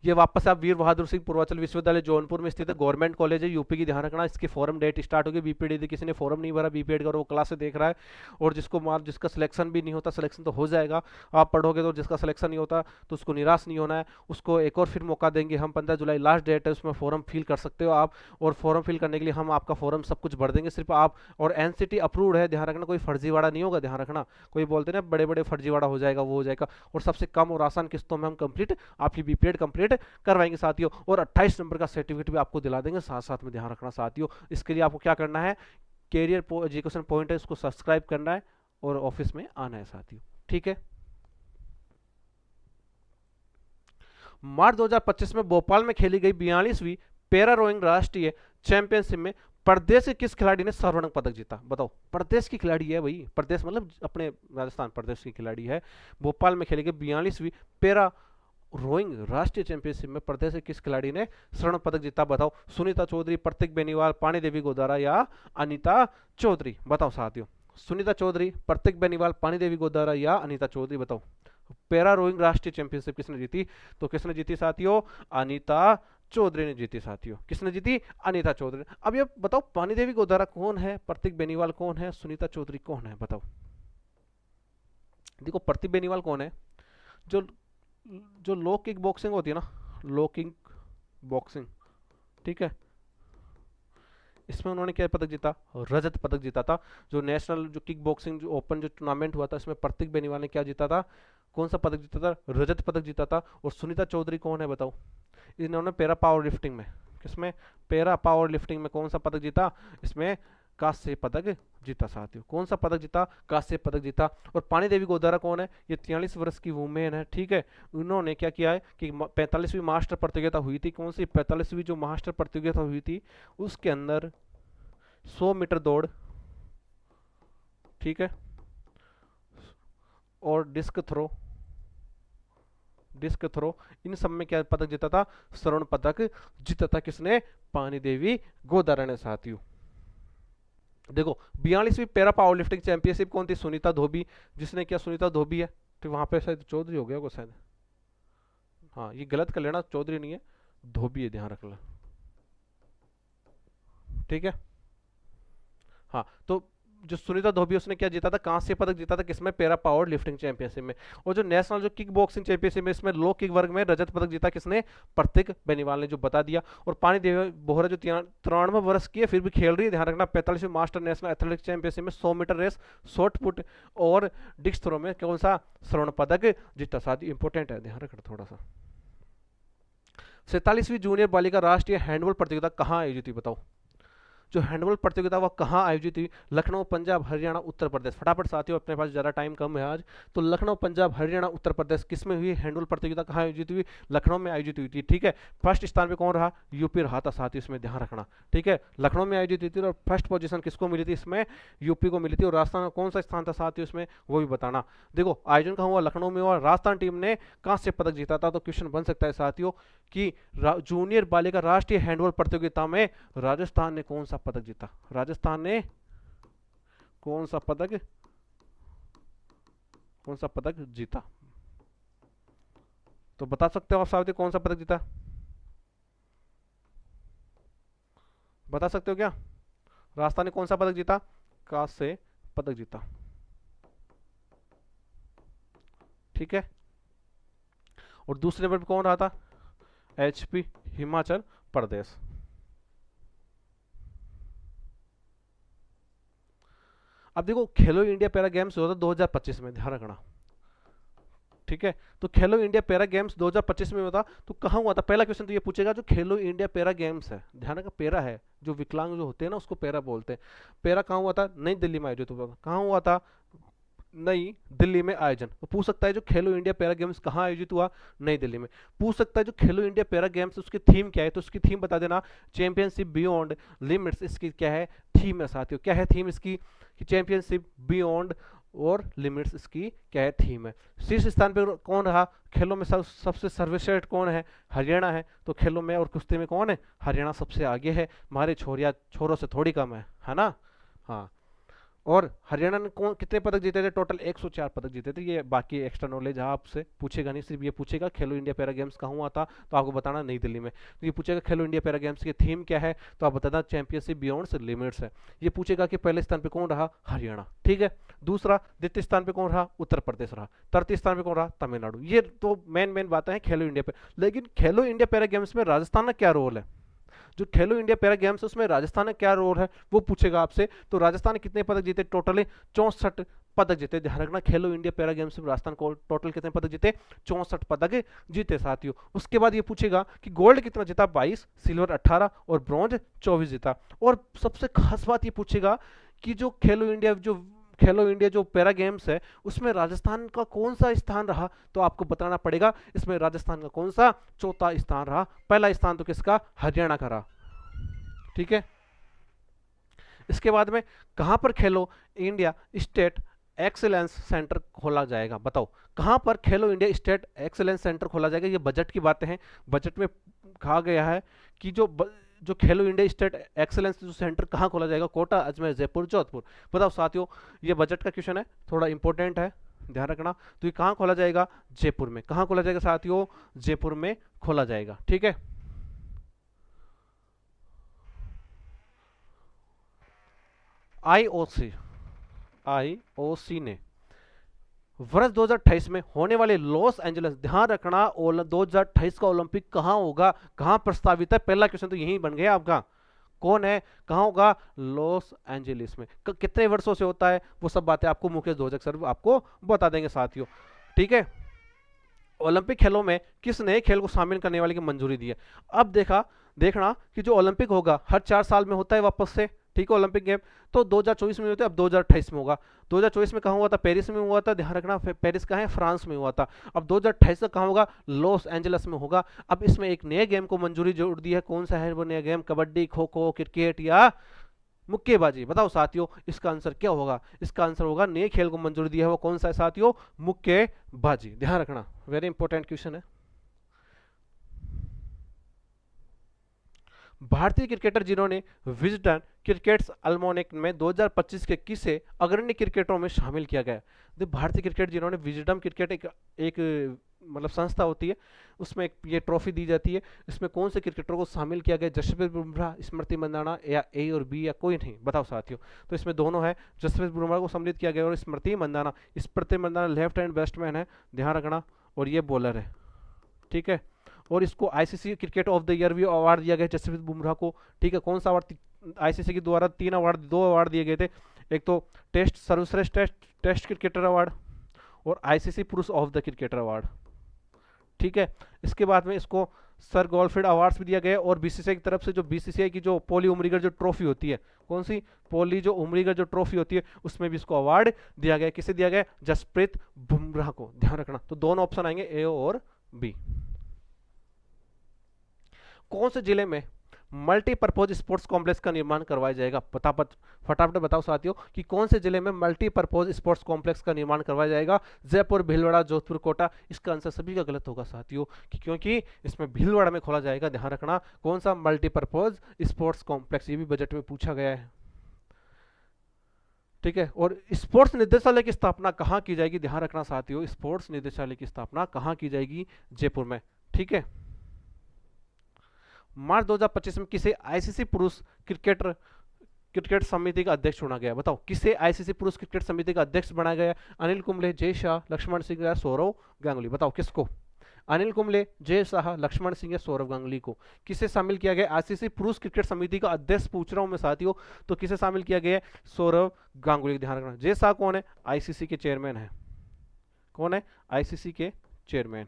ये वापस आप वीर बहादुर सिंह पूर्वांचल विश्वविद्यालय जौनपुर में स्थित है, गवर्नमेंट कॉलेज है, यूपी की, ध्यान रखना। इसकी फॉर्म डेट स्टार्ट होगी। बीपीएड किसी ने फॉर्म नहीं भरा बीपीएड का, वो क्लास से देख रहा है। और जिसको मार्क, जिसका सिलेक्शन भी नहीं होता, सिलेक्शन तो हो जाएगा, आप पढ़ोगे तो। जिसका सिलेक्शन नहीं होता तो उसको निराश नहीं होना है, उसको एक और फिर मौका देंगे हम। 15 जुलाई लास्ट डेट है, उसमें फॉर्म फिल कर सकते हो आप। और फॉर्म फिल करने के लिए हम आपका फॉर्म सब कुछ भर देंगे, सिर्फ आप। और एनसीटी अप्रूव्ड है, ध्यान रखना, कोई फर्जीवाड़ा नहीं होगा, ध्यान रखना। कोई बोलते ना बड़े बड़े फर्जीवाड़ा हो जाएगा, वो हो जाएगा। और सबसे कम और आसान किस्तों में हम कंप्लीट आपकी बीपीएड कंप्लीट करवाएंगे साथियों। और 28 नंबर का सर्टिफिकेट भी आपको दिला देंगे साथ साथ में, ध्यान रखना साथियों। इसके लिए आपको क्या करना है? कैरियर एजुकेशन पॉइंट है, उसको सब्सक्राइब करना है और ऑफिस में आना है साथियों, ठीक है। मार्च 2025 में भोपाल में खेली गई 42वीं पैरा रोइंग राष्ट्रीय चैंपियनशिप में प्रदेश के किस खिलाड़ी ने स्वर्ण पदक जीता? बताओ। प्रदेश की खिलाड़ी है भाई, प्रदेश मतलब अपने राजस्थान प्रदेश की खिलाड़ी है। भोपाल में खेली गई 42वीं पैरा रोइंग राष्ट्रीय चैंपियनशिप में प्रदेश के किस खिलाड़ी ने स्वर्ण पदक जीता? बताओ। सुनीता चौधरी, प्रतीक बेनीवाल, पानी देवी गोदारा या अनीता चौधरी? बताओ साथियों। सुनीता चौधरी, प्रतीक बेनीवाल, पानी देवी गोदारा या अनीता चौधरी? बताओ। पैरा रोइंग राष्ट्रीय चैंपियनशिप किसने जीती? तो किसने जीती साथियों? अनीता चौधरी ने जीती साथियों। किसने जीती? अनीता चौधरी। अब ये बताओ, पानी देवी गोदारा कौन है, प्रतीक बेनीवाल कौन है, सुनीता चौधरी कौन है? बताओ। देखो, प्रतीक बेनीवाल कौन है? जो जो लो किक बॉक्सिंग होती है ना, लो किक बॉक्सिंग, ठीक है, इसमें उन्होंने क्या पदक जीता? रजत पदक जीता था। जो नेशनल जो किक बॉक्सिंग जो ओपन जो टूर्नामेंट हुआ था, इसमें प्रतीक बेनीवाल ने क्या जीता था? कौन सा पदक जीता था? रजत पदक जीता था। और सुनीता चौधरी कौन है? बताओ। इन्होंने पैरा पावर लिफ्टिंग में, किसमें? पैरा पावर लिफ्टिंग में कौन सा पदक जीता? इसमें कांस्य पदक जीता साथियों। कौन सा पदक जीता? कांस्य पदक जीता। और पानी देवी गोदारा कौन है? ये 43 वर्ष की वुमेन है, ठीक है। उन्होंने क्या किया है कि 45वीं मास्टर प्रतियोगिता हुई थी। कौन सी 45वीं जो मास्टर प्रतियोगिता हुई थी, उसके अंदर 100 मीटर दौड़, ठीक है, और डिस्क थ्रो, इन सब में क्या पदक जीता था? स्वर्ण पदक जीता था। किसने? पानी देवी गोदारा ने साथियों। देखो, 42वीं पैरा पावर लिफ्टिंग चैंपियनशिप कौन थी? सुनीता धोबी, जिसने क्या? सुनीता धोबी है। तो वहां पे शायद चौधरी हो गया होगा शायद, हाँ, ये गलत कर लेना, चौधरी नहीं है, धोबी है, ध्यान रखना, ठीक है। हाँ, तो जो सुनीता धोबी, उसने क्या जीता था? कांस्य पदक जीता था। किसमें? पैरा पावर लिफ्टिंग चैंपियनशिप में। और जो नेशनल जो किक बॉक्सिंग चैंपियनशिप में, इसमें लो किक वर्ग में रजत पदक जीता। किसने? प्रतीक बेनीवाल ने, जो बता दिया। और पानी देवी बोहरा जो 93 वर्ष की है फिर भी खेल रही है, ध्यान रखना। 45वीं मास्टर नेशनल एथलेटिक्स चैंपियनशिप में 100 मीटर रेस, शॉर्ट पुट और डिस्क थ्रो में कौन सा स्वर्ण पदक जीता? साथ इंपॉर्टेंट है, ध्यान रखना थोड़ा सा। 47वीं जूनियर बालिका राष्ट्रीय हैंडबॉल प्रतियोगिता कहाँ आयोजित हुई? बताओ। जो हैंडबॉल प्रतियोगिता वह कहाँ आयोजित हुई? लखनऊ, पंजाब, हरियाणा, उत्तर प्रदेश। फटाफट साथियों, अपने पास ज़्यादा टाइम कम है आज, तो लखनऊ, पंजाब, हरियाणा, उत्तर प्रदेश, किस में हुई हैंडबॉल प्रतियोगिता? कहाँ आयोजित हुई? लखनऊ में आयोजित हुई थी, ठीक है। फर्स्ट स्थान पे कौन रहा? यूपी रहा था साथियों, इसमें ध्यान रखना, ठीक है। लखनऊ में आयोजित हुई थी और फर्स्ट पोजीशन किसको मिली थी? इसमें यूपी को मिली थी। और राजस्थान का कौन सा स्थान था साथियों इसमें, वो भी बताना। देखो, आयोजन कहाँ हुआ? लखनऊ में हुआ। राजस्थान टीम ने कांस्य पदक जीता था। तो क्वेश्चन बन सकता है साथियों कि जूनियर बालिका राष्ट्रीय हैंडबॉल प्रतियोगिता में राजस्थान ने कौन सा पदक जीता? राजस्थान ने कौन सा पदक कौन सा पदक जीता? तो बता सकते हो आप साथियों कौन सा पदक जीता? बता सकते हो क्या? राजस्थान ने कौन सा पदक जीता? कांस्य पदक जीता। ठीक है। और दूसरे नंबर पर कौन रहा था? एचपी हिमाचल प्रदेश। अब देखो खेलो इंडिया पैरा गेम्स जो था 2025 में, ध्यान रखना। ठीक है। तो खेलो इंडिया पैरा गेम्स 2025 में होता तो कहाँ हुआ था? पहला क्वेश्चन तो ये पूछेगा जो खेलो इंडिया पैरा गेम्स है, ध्यान रखना पैरा है, जो विकलांग जो होते हैं ना उसको पैरा बोलते हैं। पैरा कहाँ हुआ था? नई दिल्ली में आयोजित हुआ था। कहाँ हुआ था? नई दिल्ली में आयोजन। तो पूछ सकता है जो खेलो इंडिया पैरा गेम्स कहाँ आयोजित हुआ? नई दिल्ली में। पूछ सकता है जो खेलो इंडिया पैरा गेम्स उसकी थीम क्या है? तो उसकी थीम बता देना, चैंपियनशिप बियॉन्ड लिमिट्स इसकी क्या है? थीम है साथियों। क्या है थीम इसकी? चैंपियनशिप बियॉन्ड और लिमिट्स इसकी क्या है? थीम है। शीर्ष स्थान पर कौन रहा खेलों में? सबसे सर्वश्रेष्ठ कौन है? हरियाणा है। तो खेलों में और कुश्ती में कौन है? हरियाणा सबसे आगे है, हमारे छोरों से थोड़ी कम है ना? हाँ। और हरियाणा ने कौन कितने पदक जीते थे? टोटल 104 पदक जीते थे। ये बाकी एक्स्ट्रा नॉलेज आपसे पूछेगा नहीं, सिर्फ ये पूछेगा खेलो इंडिया पैरा गेम्स कहाँ हुआ था, तो आपको बताना नई दिल्ली में। तो ये पूछेगा खेलो इंडिया पैरा गेम्स की थीम क्या है, तो आप बताना चैंपियनशिप बियॉन्ड लिमिट्स है। ये पूछेगा कि पहले स्थान पर कौन रहा? हरियाणा। ठीक है। दूसरा, द्वितीय स्थान पर कौन रहा? उत्तर प्रदेश रहा। तृतीय स्थान पर कौन रहा? तमिलनाडु। ये तो मेन बातें हैं खेलो इंडिया पे। लेकिन खेलो इंडिया पैरा गेम्स में राजस्थान का क्या रोल है? जो खेलो इंडिया पैरा गेम्स उसमें राजस्थान का क्या रोल है वो पूछेगा आपसे। तो राजस्थान ने कितने पदक जीते? टोटली 64 पदक जीते। ध्यान रखना खेलो इंडिया पैरा गेम्स में राजस्थान को टोटल कितने पदक जीते? 64 पदक जीते साथियों। उसके बाद ये पूछेगा कि गोल्ड कितना जीता? 22, सिल्वर 18 और ब्रॉन्ज 24 जीता। और सबसे खास बात ये पूछेगा कि जो खेलो इंडिया जो पैरा गेम्स है उसमें राजस्थान का कौन सा स्थान रहा, तो आपको बताना पड़ेगा इसमें राजस्थान का कौन सा चौथा स्थान रहा। पहला स्थान तो किसका? हरियाणा का रहा। ठीक है। इसके बाद में कहां पर खेलो इंडिया स्टेट एक्सीलेंस सेंटर खोला जाएगा? बताओ कहां पर खेलो इंडिया स्टेट एक्सीलेंस सेंटर खोला जाएगा? ये बजट की बातें हैं। बजट में कहा गया है कि जो खेलो इंडिया स्टेट एक्सीलेंस जो सेंटर कहां खोला जाएगा? कोटा, अजमेर, जयपुर, जोधपुर। बताओ साथियों, ये बजट का क्वेश्चन है, थोड़ा इंपॉर्टेंट है, ध्यान रखना। तो ये कहां खोला जाएगा? जयपुर में। कहां खोला जाएगा साथियों? जयपुर में खोला जाएगा। ठीक है। आईओसी आईओसी ने वर्ष 2028 में होने वाले लॉस एंजलिस, ध्यान रखना 2028 का ओलंपिक कहां होगा, कहां प्रस्तावित है? पहला क्वेश्चन तो यही बन गया आपका। कौन है? कहां होगा? लॉस एंजलिस में। कितने वर्षों से होता है वो सब बातें आपको मुकेश धोजक सर आपको बता देंगे साथियों। ठीक है। ओलंपिक खेलों में किस नए खेल को शामिल करने वाले की मंजूरी दी है? अब देखना कि जो ओलंपिक होगा हर 4 साल में होता है वापस से। ठीक है। ओलंपिक गेम तो 2024 में होता है, अब 2028 में होगा। 2024 में कहाँ हुआ था? पेरिस में हुआ था। ध्यान रखना पेरिस कहाँ है? फ्रांस में हुआ था। अब 2028 का कहाँ होगा? लॉस एंजलिस में होगा। अब इसमें एक नए गेम को मंजूरी जोड़ दी है। कौन सा है वो नया गेम? कबड्डी, खो खो, क्रिकेट या मुक्केबाजी? बताओ साथियों इसका आंसर क्या होगा? इसका आंसर होगा नए खेल को मंजूरी दिया है वो कौन सा है साथियों? मुक्केबाजी। ध्यान रखना वेरी इंपॉर्टेंट क्वेश्चन है। भारतीय क्रिकेटर जिन्होंने विजडन क्रिकेट्स अल्मोनिक में 2025 के किसे अग्रणी क्रिकेटरों में शामिल किया गया? भारतीय क्रिकेट जिन्होंने विजडम क्रिकेट एक मतलब संस्था होती है, उसमें एक ये ट्रॉफी दी जाती है। इसमें कौन से क्रिकेटरों को शामिल किया गया? जसप्रीत बुमराह, स्मृति मंदाना, या ए और बी या कोई नहीं? बताओ साथियों। तो इसमें दोनों है, जसप्रीत बुमराह को सम्मिलित किया गया और स्मृति मंदाना। स्मृति मंदाना लेफ्ट हैंड बैट्समैन है, ध्यान रखना, और ये बॉलर है। ठीक है। और इसको ICC cricket of the year भी अवार्ड दिया गया जसप्रीत बुमराह को। ठीक है। कौन सा अवार्ड? आईसीसी के द्वारा 2 अवार्ड दिए गए थे। एक तो टेस्ट सर्वश्रेष्ठ टेस्ट क्रिकेटर अवार्ड और आईसीसी पुरुष ऑफ द क्रिकेटर अवार्ड। ठीक है। इसके बाद में इसको सर गोल्डफील्ड अवार्ड्स भी दिया गया और बीसीसीआई की तरफ से जो बीसीसीआई की जो पोली उमरीगर जो ट्रॉफी होती है, कौन सी? पोली जो उमरीगर जो ट्रॉफी होती है उसमें भी इसको अवार्ड दिया गया। किसे दिया गया? जसप्रीत बुमराह को। ध्यान रखना। तो दोनों ऑप्शन आएंगे ए और बी। कौन से जिले में मल्टीपर्पज स्पोर्ट्स कॉम्प्लेक्स का निर्माण करवाया जाएगा? फटाफट बताओ साथियों कि कौन से जिले में मल्टीपर्पज स्पोर्ट्स कॉम्प्लेक्स का निर्माण करवाया जाएगा? जयपुर, भीलवाड़ा, जोधपुर, कोटा। इसका आंसर सभी का गलत होगा साथियों, क्योंकि इसमें भीलवाड़ा में खोला जाएगा। ध्यान रखना कौन सा? Multipurpose sports complex. ये भी बजट में पूछा गया है। ठीक है। और स्पोर्ट्स निदेशालय की स्थापना कहाँ की जाएगी, ध्यान रखना साथियों, स्पोर्ट्स निदेशालय की स्थापना कहाँ की जाएगी, जयपुर में। ठीक है। मार्च 2025 में किसे आईसीसी पुरुष क्रिकेट समिति का अध्यक्ष चुना गया, बताओ किसे आईसीसी पुरुष क्रिकेट समिति का अध्यक्ष बनाया गया, अनिल कुंबले, जय शाह, लक्ष्मण सिंह या सौरव गांगुली, बताओ किसको। अनिल कुंबले, जय शाह, लक्ष्मण सिंह या सौरव गांगुली को किसे शामिल किया गया आईसीसी पुरुष क्रिकेट समिति का अध्यक्ष पूछ रहा हूं मैं साथियों, तो किसे शामिल किया गया, सौरव गांगुली, ध्यान रखना। जय शाह कौन है, आईसीसी के चेयरमैन है, कौन है, आईसीसी के चेयरमैन।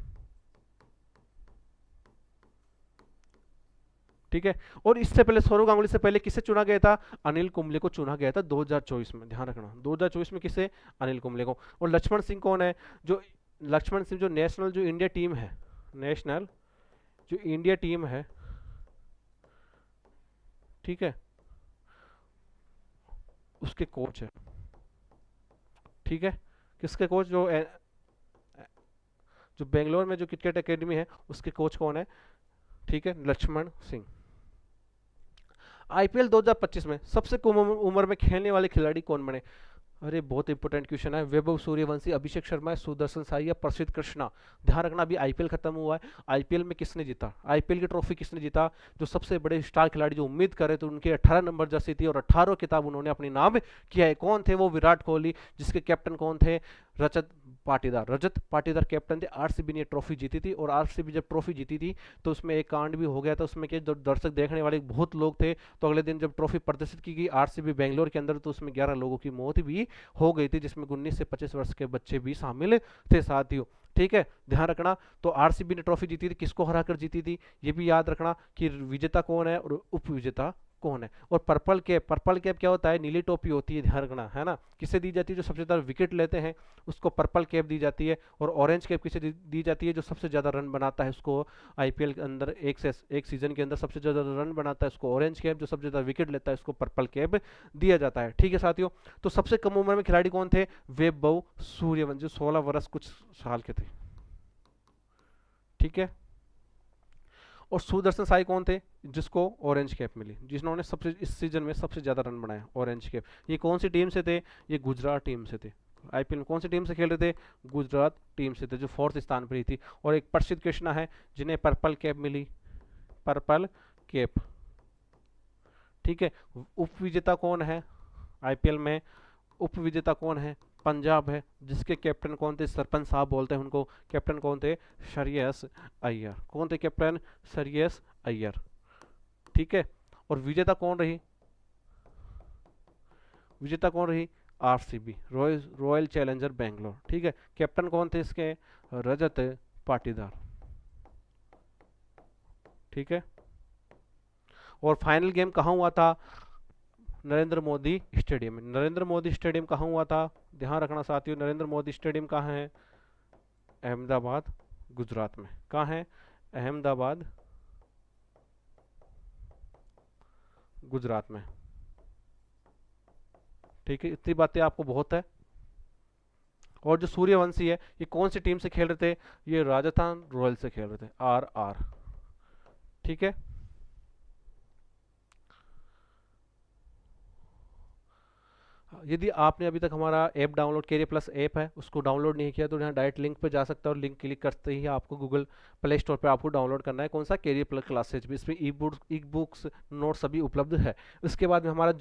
ठीक है। और इससे पहले सौरव गांगुली से पहले किसे चुना गया था, अनिल कुंबले को चुना गया था 2024 में, ध्यान रखना 2024 में किसे, अनिल कुंबले को। और लक्ष्मण सिंह कौन है, जो लक्ष्मण सिंह जो नेशनल जो इंडिया टीम है, नेशनल जो इंडिया टीम है, ठीक है, उसके कोच है। ठीक है। किसके कोच, जो बेंगलोर में जो क्रिकेट एकेडमी है उसके कोच कौन है, ठीक है, लक्ष्मण सिंह। आईपीएल 2025 में सबसे कम उम्र में खेलने वाले खिलाड़ी कौन बने, अरे बहुत इंपॉर्टेंट क्वेश्चन है। वैभव सूर्यवंशी, अभिषेक शर्मा, सुदर्शन साई या प्रसिद्ध कृष्णा, ध्यान रखना। अभी आईपीएल खत्म हुआ है, आईपीएल में किसने जीता, आईपीएल की ट्रॉफी किसने जीता, जो सबसे बड़े स्टार खिलाड़ी जो उम्मीद करे तो उनके 18 नंबर जर्सी थी और 18 किताब उन्होंने अपने नाम किया है, कौन थे वो, विराट कोहली, जिसके कैप्टन कौन थे, रजत पाटीदार कैप्टन थे। आरसीबी ने ट्रॉफी जीती थी, और आरसीबी जब ट्रॉफी जीती थी तो उसमें एक कांड भी हो गया था, उसमें के जो दर्शक देखने वाले बहुत लोग थे, तो अगले दिन जब ट्रॉफी प्रदर्शित की गई आरसीबी बेंगलोर के अंदर, तो उसमें 11 लोगों की मौत भी हो गई थी, जिसमें 19 से 25 वर्ष के बच्चे भी शामिल थे साथियों। ठीक है, ध्यान रखना। तो आरसीबी ने ट्रॉफी जीती थी, किसको हराकर जीती थी, ये भी याद रखना कि विजेता कौन है और उप विजेता कौन है। और पर्पल कैप क्या होता है, नीली टोपी होती है, ध्यान रखना है ना, किसे दी जाती है, जो सबसे ज्यादा विकेट लेते हैं उसको पर्पल कैप दी जाती है। और ऑरेंज कैप किसे दी जाती है, जो सबसे ज्यादा रन बनाता है उसको, आईपीएल के अंदर एक सीजन के अंदर सबसे ज्यादा रन बनाता है उसको ऑरेंज कैप, जो सबसे ज्यादा विकेट लेता है उसको पर्पल कैप दिया जाता है। ठीक है साथियों। तो सबसे कम उम्र में खिलाड़ी कौन थे, वैभव सूर्यवंशी, जो 16 वर्ष कुछ साल के थे। ठीक है। और सुदर्शन साई कौन थे, जिसको ऑरेंज कैप मिली, जिन्होंने सबसे इस सीजन में सबसे ज्यादा रन बनाया, ऑरेंज कैप। ये कौन सी टीम से थे, ये गुजरात टीम से थे। आईपीएल में कौन सी टीम से खेल रहे थे, गुजरात टीम से थे, जो 4th स्थान पर ही थी। और एक प्रसिद्ध कृष्णा है जिन्हें पर्पल कैप मिली, पर्पल कैप। ठीक है। उप विजेता कौन है आईपीएल में, उप विजेता कौन है, पंजाब है, जिसके कैप्टन कौन थे, सरपंच साहब बोलते हैं उनको, कैप्टन कौन थे, श्रेयस अय्यर। कौन थे कैप्टन, श्रेयस अय्यर। ठीक है। और विजेता कौन रही, आरसीबी, रॉयल चैलेंजर बेंगलोर। ठीक है। कैप्टन कौन थे इसके, रजत पाटीदार। ठीक है। और फाइनल गेम कहाँ हुआ था, नरेंद्र मोदी स्टेडियम में। नरेंद्र मोदी स्टेडियम कहाँ हुआ था, ध्यान रखना साथियों, नरेंद्र मोदी स्टेडियम कहाँ है, अहमदाबाद गुजरात में। कहाँ है, अहमदाबाद गुजरात में। ठीक है, इतनी बातें आपको बहुत है। और जो सूर्यवंशी है ये कौन सी टीम से खेल रहे थे, ये राजस्थान रॉयल से खेल रहे थे, RR। ठीक है। यदि आपने अभी तक हमारा app download, career plus app है, उसको डाउनलोड नहीं किया तो यहाँ डायरेक्ट लिंक पे जा सकता है, और लिंक क्लिक करते ही आपको गूगल प्ले स्टोर पे आपको डाउनलोड करना है, कौन सा, कैरियर प्लस क्लासेज भी। इसमें ई बुक्स नोट्स सभी उपलब्ध है। उसके बाद में हमारा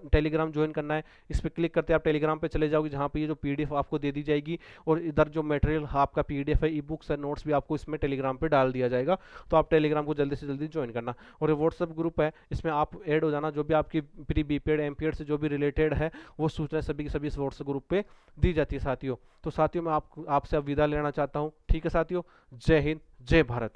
टेलीग्राम ज्वाइन करना है, इस पर क्लिक करते आप टेलीग्राम पे चले जाओगे, जहाँ पे ये जो PDF आपको दे दी जाएगी, और इधर जो मटेरियल आपका PDF है, ई बुक्स है, नोट्स भी आपको इसमें टेलीग्राम पे डाल दिया जाएगा। तो आप टेलीग्राम को जल्दी से जल्दी ज्वाइन करना। और ये व्हाट्सएप ग्रुप है, इसमें आप ऐड हो जाना, जो भी आपकी प्री बीपीएड एमपीएड से जो भी रिलेटेड है वो सूचना सभी की सभी इस व्हाट्सएप ग्रुप पे दी जाती है साथियों। तो साथियों मैं आपसे अब विदा लेना चाहता हूँ। ठीक है साथियों, जय हिंद, जय भारत।